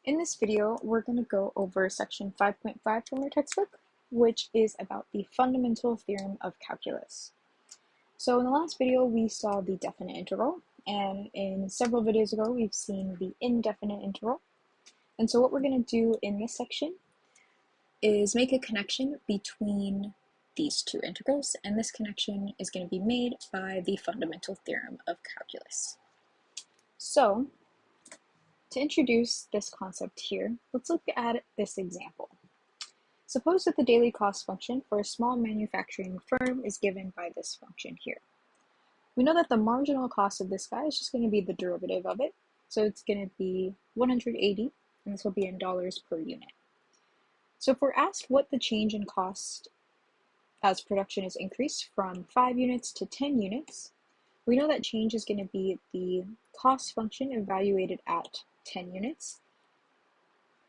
In this video, we're going to go over section 5.5 from your textbook, which is about the fundamental theorem of calculus. So in the last video, we saw the definite integral, and in several videos ago, we've seen the indefinite integral. And so what we're going to do in this section is make a connection between these two integrals, and this connection is going to be made by the fundamental theorem of calculus. So to introduce this concept here, let's look at this example. Suppose that the daily cost function for a small manufacturing firm is given by this function here. We know that the marginal cost of this guy is just going to be the derivative of it, so it's going to be 180, and this will be in dollars per unit. So if we're asked what the change in cost as production is increased from 5 units to 10 units, we know that change is going to be the cost function evaluated at 10 units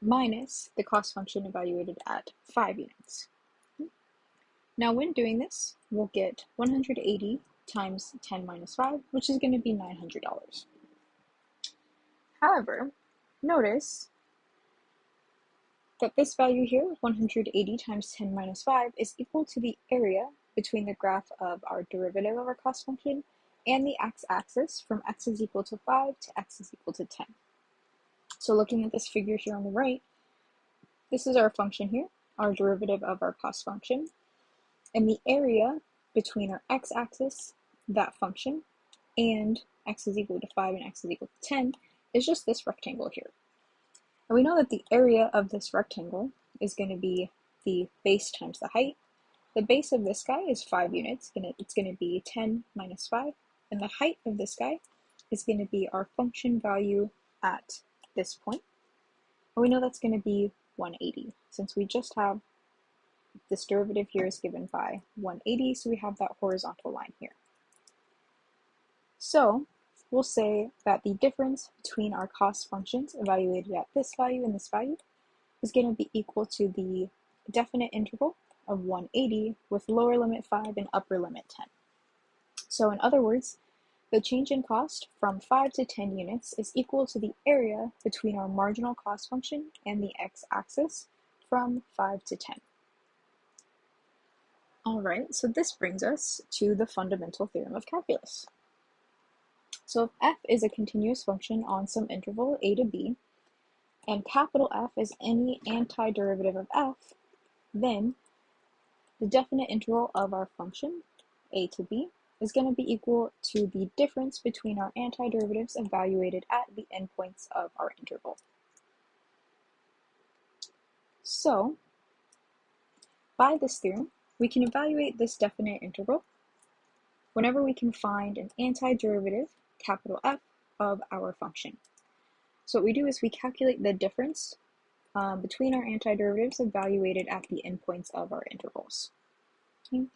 minus the cost function evaluated at 5 units. Now when doing this, we'll get 180 times 10 minus 5, which is going to be $900. However, notice that this value here, 180 times 10 minus 5, is equal to the area between the graph of our derivative of our cost function and the x-axis from x is equal to 5 to x is equal to 10. So looking at this figure here on the right, this is our function here, our derivative of our cost function, and the area between our x-axis, that function, and x is equal to 5 and x is equal to 10 is just this rectangle here. And we know that the area of this rectangle is going to be the base times the height. The base of this guy is 5 units, it's going to be 10 minus 5, and the height of this guy is going to be our function value at this point. And we know that's going to be 180, since we just have this derivative here is given by 180, so we have that horizontal line here. So we'll say that the difference between our cost functions evaluated at this value and this value is going to be equal to the definite integral of 180 with lower limit 5 and upper limit 10. So in other words, the change in cost from 5 to 10 units is equal to the area between our marginal cost function and the x-axis from 5 to 10. Alright, so this brings us to the fundamental theorem of calculus. So if f is a continuous function on some interval a to b, and capital F is any antiderivative of f, then the definite integral of our function, a to b, is going to be equal to the difference between our antiderivatives evaluated at the endpoints of our interval. So, by this theorem, we can evaluate this definite integral whenever we can find an antiderivative, capital F, of our function. So what we do is we calculate the difference between our antiderivatives evaluated at the endpoints of our intervals. Okay.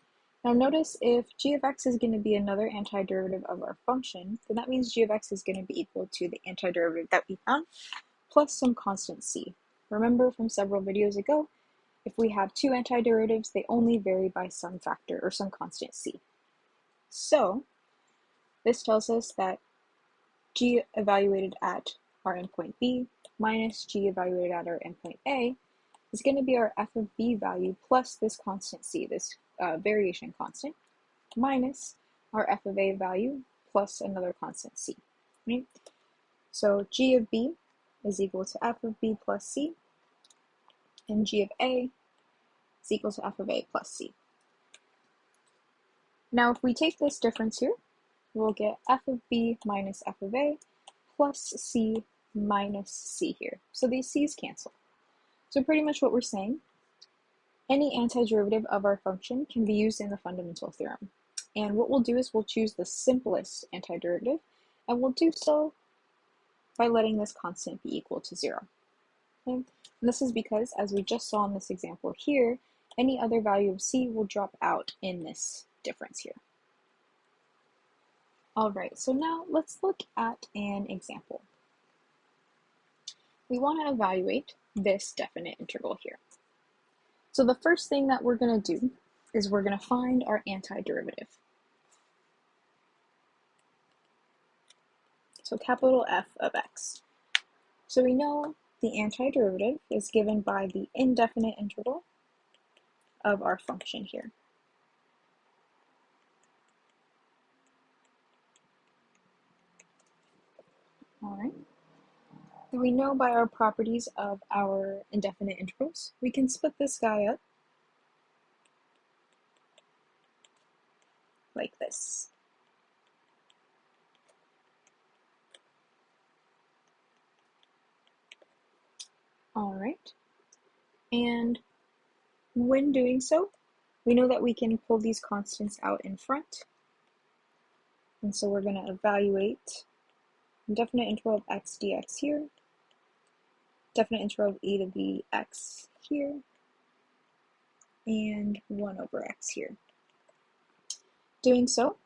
Now notice if g of x is going to be another antiderivative of our function, then that means g of x is going to be equal to the antiderivative that we found, plus some constant c. Remember from several videos ago, if we have two antiderivatives, they only vary by some factor or some constant c. So this tells us that g evaluated at our endpoint b minus g evaluated at our endpoint a is going to be our f of b value plus this constant c, this variation constant, minus our f of a value plus another constant c. Right? So g of b is equal to f of b plus c, and g of a is equal to f of a plus c. Now if we take this difference here, we'll get f of b minus f of a plus c minus c here. So these c's cancel. So pretty much what we're saying, any antiderivative of our function can be used in the fundamental theorem. And what we'll do is we'll choose the simplest antiderivative, and we'll do so by letting this constant be equal to 0. Okay? And this is because, as we just saw in this example here, any other value of c will drop out in this difference here. Alright, so now let's look at an example. We want to evaluate this definite integral here. So the first thing that we're going to do is we're going to find our antiderivative. So capital F of x. So we know the antiderivative is given by the indefinite interval of our function here. All right. Then we know by our properties of our indefinite intervals, we can split this guy up like this. All right. And when doing so, we know that we can pull these constants out in front. And so we're going to evaluate indefinite interval of x dx here, definite interval of e to the x here, and 1 over x here. Doing so,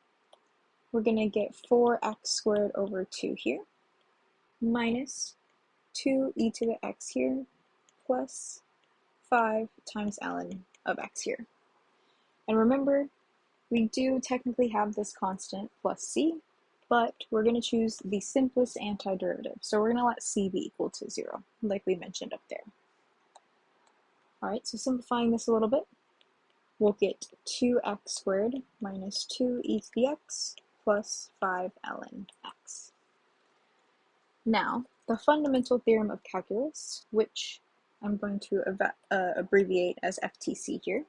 we're going to get 4x squared over 2 here, minus 2e to the x here, plus 5 times ln of x here. And remember, we do technically have this constant plus c, but we're going to choose the simplest antiderivative. So we're going to let c be equal to 0, like we mentioned up there. All right, so simplifying this a little bit, we'll get 2x squared minus 2e to the x plus 5 ln x. Now, the fundamental theorem of calculus, which I'm going to abbreviate as FTC here,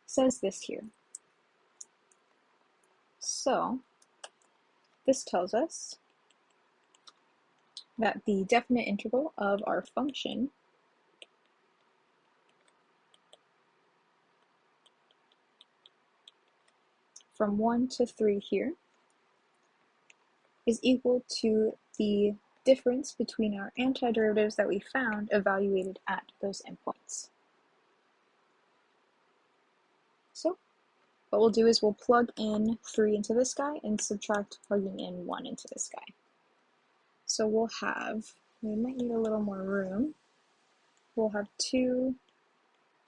says this here. So, this tells us that the definite integral of our function from 1 to 3 here is equal to the difference between our antiderivatives that we found evaluated at those endpoints. So what we'll do is we'll plug in 3 into this guy and subtract plugging in 1 into this guy. So we'll have, we might need a little more room, we'll have 2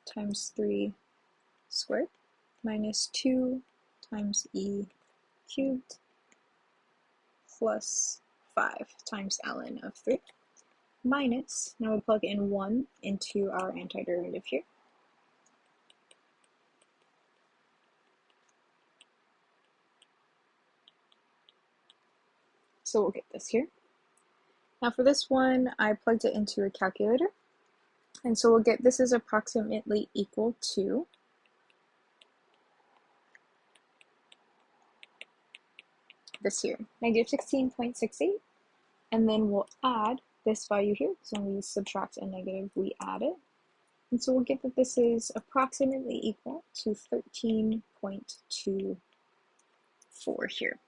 times 3 squared minus 2 times e cubed plus 5 times ln of 3 minus, now we'll plug in 1 into our antiderivative here. So we'll get this here. Now for this one, I plugged it into a calculator, and so we'll get this is approximately equal to this here, negative 16.68, and then we'll add this value here, because when we subtract a negative, we add it. And so we'll get that this is approximately equal to 13.24 here.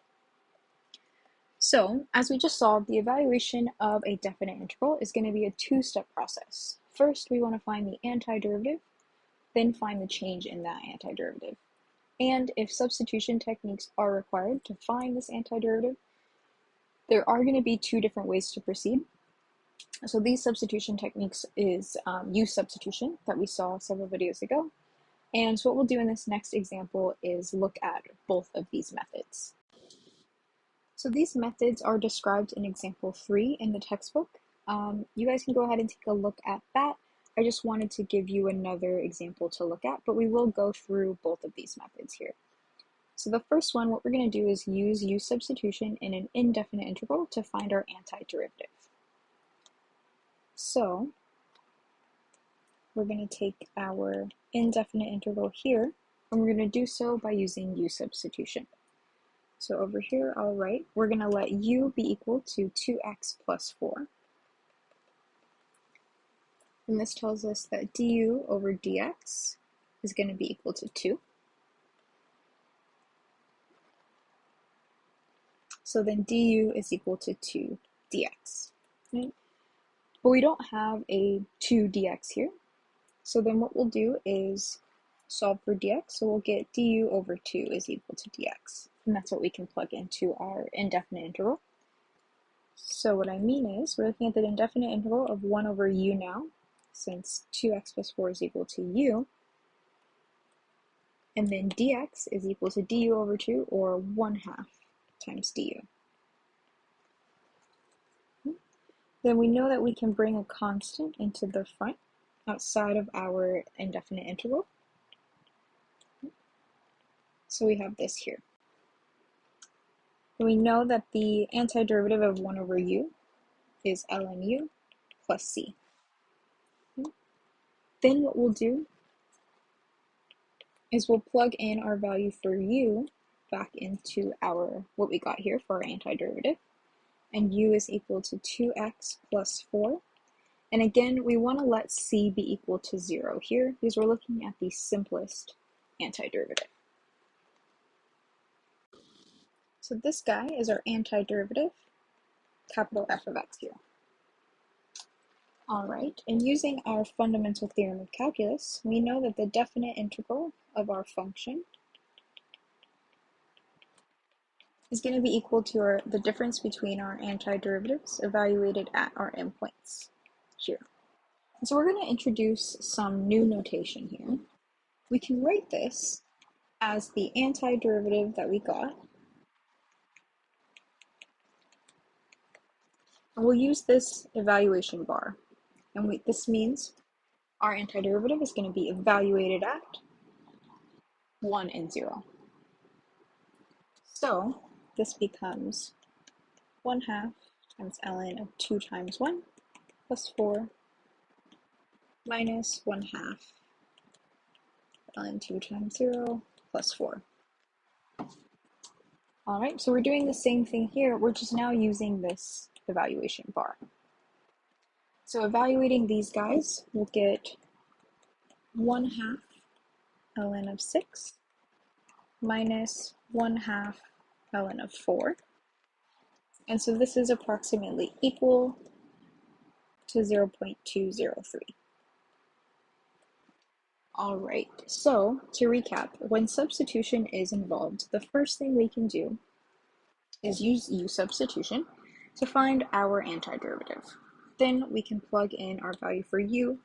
So, as we just saw, the evaluation of a definite integral is going to be a two-step process. First, we want to find the antiderivative, then find the change in that antiderivative. And if substitution techniques are required to find this antiderivative, there are going to be two different ways to proceed. So these substitution techniques is use substitution that we saw several videos ago. And so what we'll do in this next example is look at both of these methods. So these methods are described in example 3 in the textbook. You guys can go ahead and take a look at that. I just wanted to give you another example to look at, but we will go through both of these methods here. So the first one, what we're going to do is use substitution in an indefinite integral to find our antiderivative. So we're going to take our indefinite integral here, and we're going to do so by using u substitution. So over here, I'll write, we're going to let u be equal to 2x plus 4. And this tells us that du over dx is going to be equal to 2. So then du is equal to 2 dx. Right? But we don't have a 2 dx here. So then what we'll do is solve for dx. So we'll get du over 2 is equal to dx. And that's what we can plug into our indefinite integral. So what I mean is, we're looking at the indefinite interval of 1 over u now, since 2x plus 4 is equal to u. And then dx is equal to du over 2, or 1/2 times du. Then we know that we can bring a constant into the front outside of our indefinite interval. So we have this here. And we know that the antiderivative of 1 over u is ln u plus c. Then what we'll do is we'll plug in our value for u back into our what we got here for our antiderivative, and u is equal to 2x plus 4. And again, we want to let c be equal to 0 here because we're looking at the simplest antiderivative. So this guy is our antiderivative, capital F of x here. All right, and using our fundamental theorem of calculus, we know that the definite integral of our function is going to be equal to the difference between our antiderivatives evaluated at our endpoints here. And so we're going to introduce some new notation here. We can write this as the antiderivative that we got, and we'll use this evaluation bar. And this means our antiderivative is going to be evaluated at 1 and 0. So this becomes 1/2 times ln of 2 times 1 plus 4 minus 1/2 ln 2 times 0 plus 4. All right, so we're doing the same thing here. We're just now using this evaluation bar. So evaluating these guys, we'll get 1/2 ln of 6 minus 1/2 ln of 4. And so this is approximately equal to 0.203. All right, so to recap, when substitution is involved, the first thing we can do is use u substitution to find our antiderivative. Then we can plug in our value for u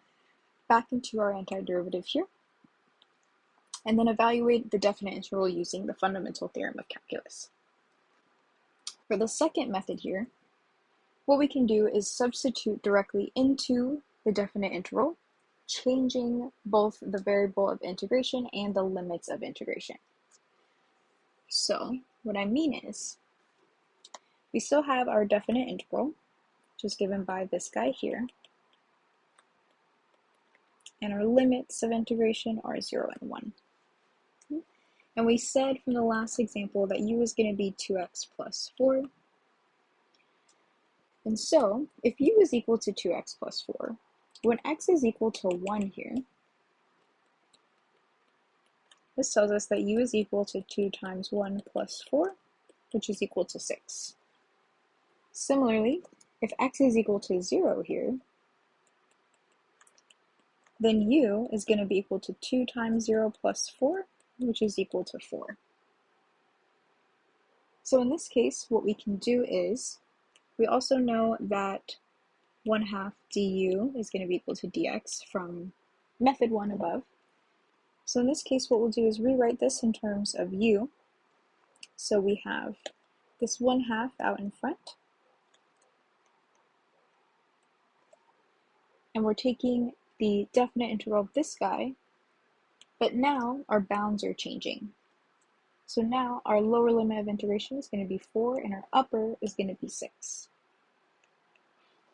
back into our antiderivative here, and then evaluate the definite integral using the fundamental theorem of calculus. For the second method here, what we can do is substitute directly into the definite integral, changing both the variable of integration and the limits of integration. So what I mean is, we still have our definite integral, which is given by this guy here, and our limits of integration are 0 and 1. And we said from the last example that u is going to be 2x plus 4. And so, if u is equal to 2x plus 4, when x is equal to 1 here, this tells us that u is equal to 2 times 1 plus 4, which is equal to 6. Similarly, if x is equal to 0 here, then u is going to be equal to 2 times 0 plus 4, which is equal to 4. So in this case, what we can do is, we also know that 1/2 du is going to be equal to dx from method 1 above. So in this case, what we'll do is rewrite this in terms of u. So we have this 1/2 out in front, and we're taking the definite integral of this guy, but now our bounds are changing. So now our lower limit of integration is going to be 4, and our upper is going to be 6.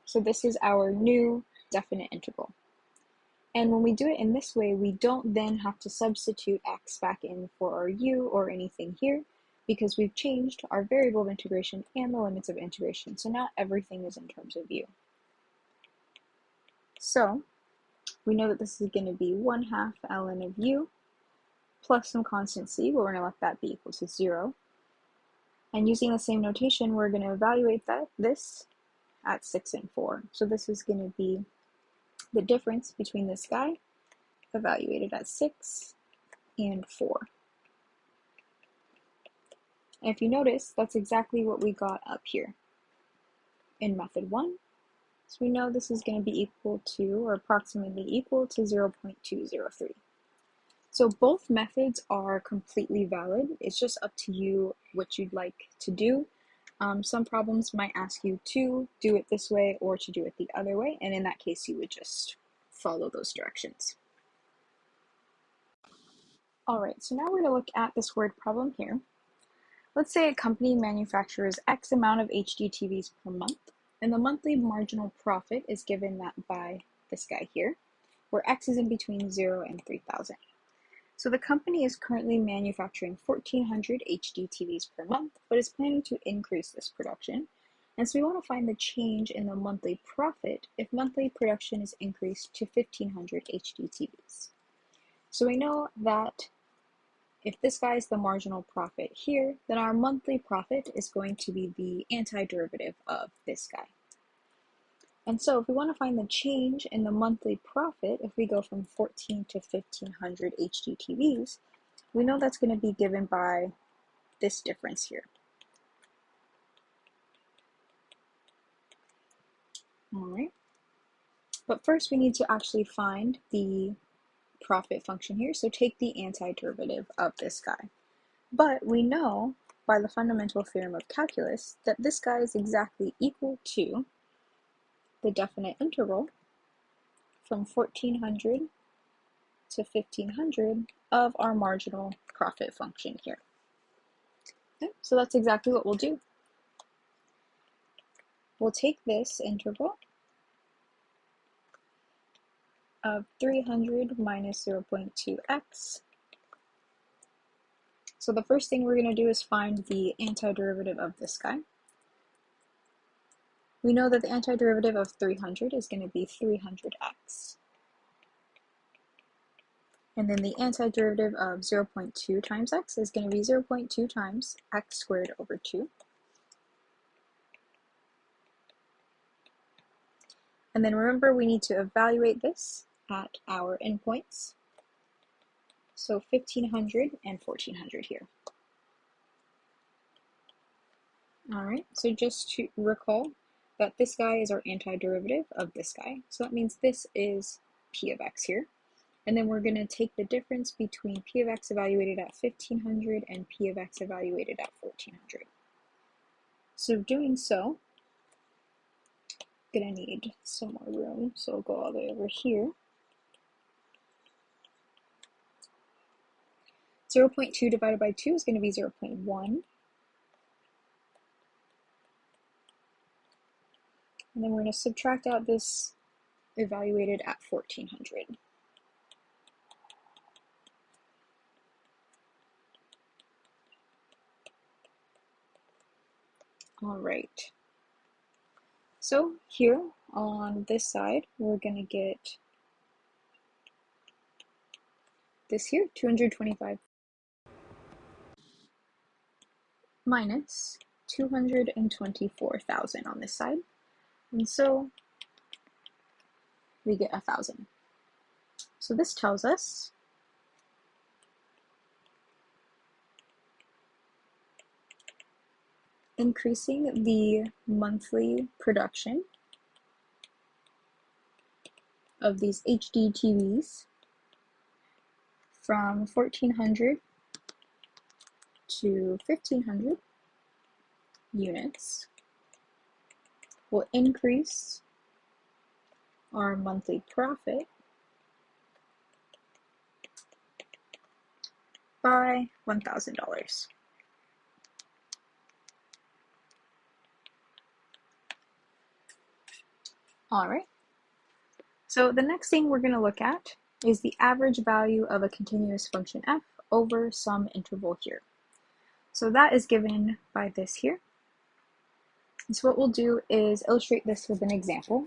So this is our new definite integral. And when we do it in this way, we don't then have to substitute x back in for our u or anything here, because we've changed our variable of integration and the limits of integration. So now everything is in terms of u. So we know that this is going to be 1/2 ln of u plus some constant c, but we're going to let that be equal to 0. And using the same notation, we're going to evaluate this at 6 and 4. So this is going to be the difference between this guy evaluated at 6 and 4. And if you notice, that's exactly what we got up here in method 1. So we know this is going to be equal to, or approximately equal to, 0.203. So both methods are completely valid. It's just up to you what you'd like to do. Some problems might ask you to do it this way or to do it the other way, and in that case you would just follow those directions. Alright, so now we're going to look at this word problem here. Let's say a company manufactures X amount of HD TVs per month, and the monthly marginal profit is given that by this guy here, where X is in between 0 and 3,000. So the company is currently manufacturing 1,400 HD TVs per month, but is planning to increase this production. And so we want to find the change in the monthly profit if monthly production is increased to 1,500 HD TVs. So we know that if this guy is the marginal profit here, then our monthly profit is going to be the antiderivative of this guy. And so if we want to find the change in the monthly profit, if we go from 14 to 1,500 HD TVs, we know that's going to be given by this difference here. All right. But first we need to actually find the profit function here. So take the antiderivative of this guy. But we know by the fundamental theorem of calculus that this guy is exactly equal to the definite integral from 1,400 to 1,500 of our marginal profit function here. Okay, so that's exactly what we'll do. We'll take this integral of 300 minus 0.2x. So the first thing we're going to do is find the antiderivative of this guy. We know that the antiderivative of 300 is going to be 300x. And then the antiderivative of 0.2 times x is going to be 0.2 times x squared over 2. And then remember, we need to evaluate this at our endpoints. So 1,500 and 1,400 here. All right, so just to recall that this guy is our antiderivative of this guy. So that means this is p of x here. And then we're going to take the difference between p of x evaluated at 1,500 and p of x evaluated at 1,400. So doing so, I'm going to need some more room, so I'll go all the way over here. 0.2 divided by 2 is going to be 0.1. And then we're going to subtract out this evaluated at 1,400. All right. So here on this side, we're going to get this here, 225 minus 224,000 on this side. And so we get 1,000. So this tells us increasing the monthly production of these HD TVs from 1,400 to 1,500 units will increase our monthly profit by $1,000. All right. So the next thing we're going to look at is the average value of a continuous function f over some interval here. So that is given by this here. And so what we'll do is illustrate this with an example.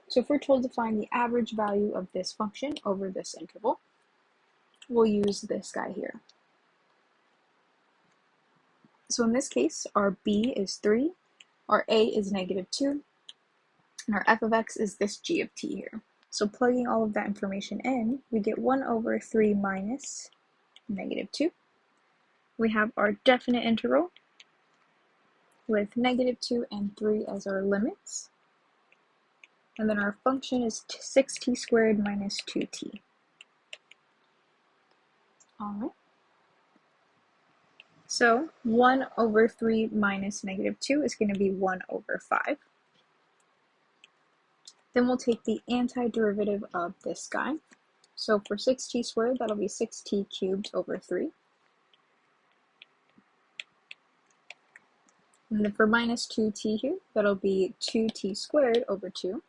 So if we're told to find the average value of this function over this interval, we'll use this guy here. So in this case, our b is 3, our a is -2, and our f of x is this g of t here. So plugging all of that information in, we get 1 over 3 minus -2. We have our definite integral with -2 and 3 as our limits. And then our function is 6t squared minus 2t. All right. So 1 over 3 minus negative 2 is going to be 1 over 5. Then we'll take the antiderivative of this guy. So for 6t squared, that'll be 6t cubed over 3. And then for minus 2t here, that'll be 2t squared over 2.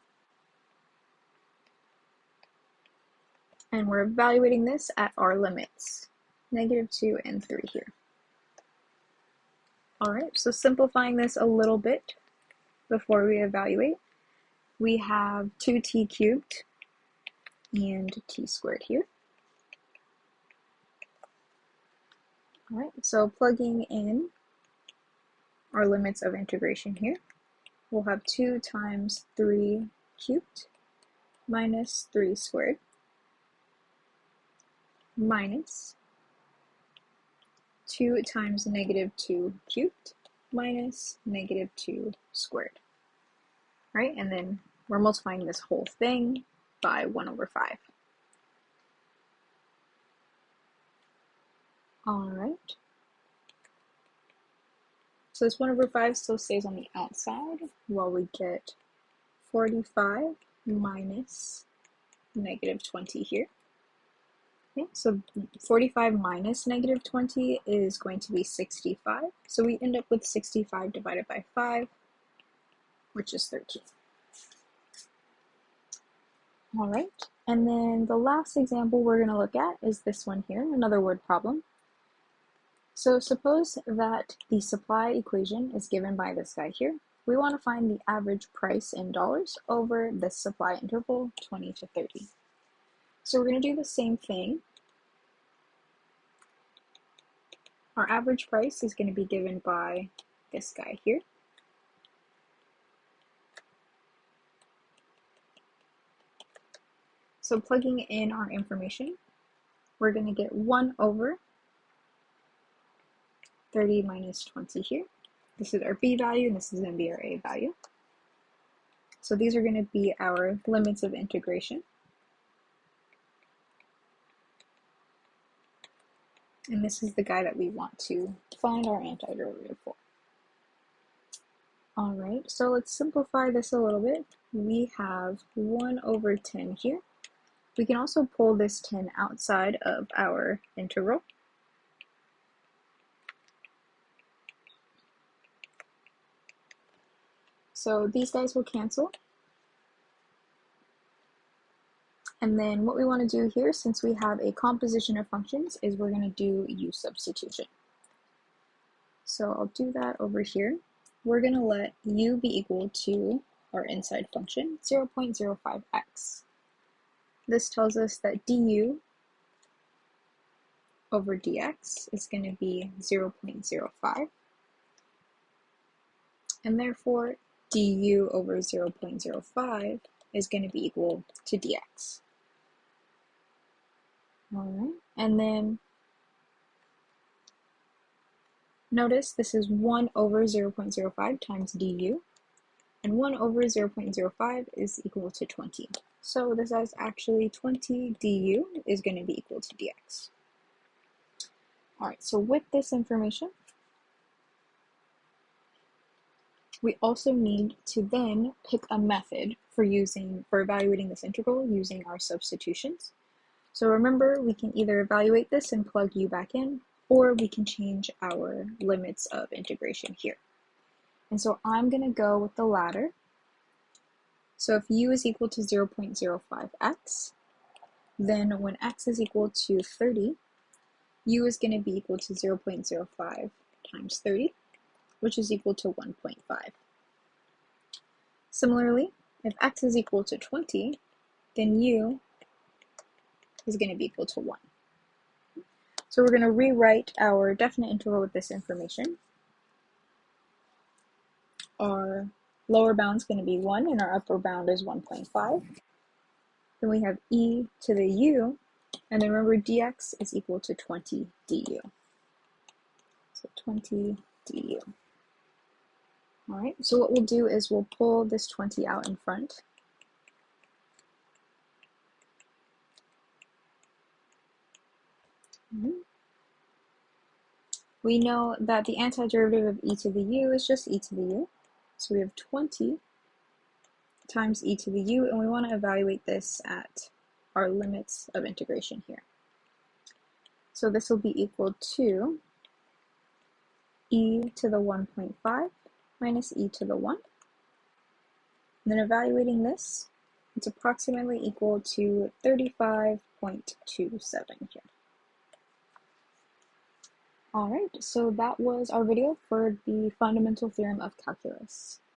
And we're evaluating this at our limits, negative 2 and 3 here. Alright, so simplifying this a little bit before we evaluate, we have 2t cubed and t squared here. Alright, so plugging in our limits of integration here, we'll have 2 times 3 cubed minus 3 squared minus 2 times negative 2 cubed minus negative 2 squared. Right, and then we're multiplying this whole thing by 1 over 5. Alright. So this 1 over 5 still stays on the outside, while we get 45 minus negative 20 here. Okay, so 45 minus negative 20 is going to be 65. So we end up with 65 divided by 5, which is 13. All right, and then the last example we're going to look at is this one here, another word problem. So suppose that the supply equation is given by this guy here. We want to find the average price in dollars over this supply interval, 20 to 30. So we're going to do the same thing. Our average price is going to be given by this guy here. So plugging in our information, we're going to get 1 over 30 minus 20 here. This is our b value, and this is going to be our a value. So these are going to be our limits of integration. And this is the guy that we want to find our antiderivative for. All right, so let's simplify this a little bit. We have 1 over 10 here. We can also pull this 10 outside of our integral. So these guys will cancel. And then what we want to do here, since we have a composition of functions, is we're going to do u substitution. So I'll do that over here. We're going to let u be equal to our inside function, 0.05x. This tells us that du over dx is going to be 0.05. And therefore, du over 0.05 is going to be equal to dx. Alright, and then notice this is 1 over 0.05 times du, and 1 over 0.05 is equal to 20. So this is actually 20 du is going to be equal to dx. Alright, so with this information, we also need to then pick a method for evaluating this integral using our substitutions. So remember, we can either evaluate this and plug u back in, or we can change our limits of integration here. And so I'm going to go with the latter. So if u is equal to 0.05x, then when x is equal to 30, u is going to be equal to 0.05 times 30, which is equal to 1.5. Similarly, if x is equal to 20, then u is going to be equal to 1. So we're going to rewrite our definite integral with this information. Our lower bound is going to be 1, and our upper bound is 1.5. Then we have e to the u, and then remember dx is equal to 20 du. So 20 du. All right, so what we'll do is we'll pull this 20 out in front. We know that the antiderivative of e to the u is just e to the u. So we have 20 times e to the u, and we want to evaluate this at our limits of integration here. So this will be equal to e to the 1.5 minus e to the 1. And then evaluating this, it's approximately equal to 35.27 here. Alright, so that was our video for the fundamental theorem of calculus.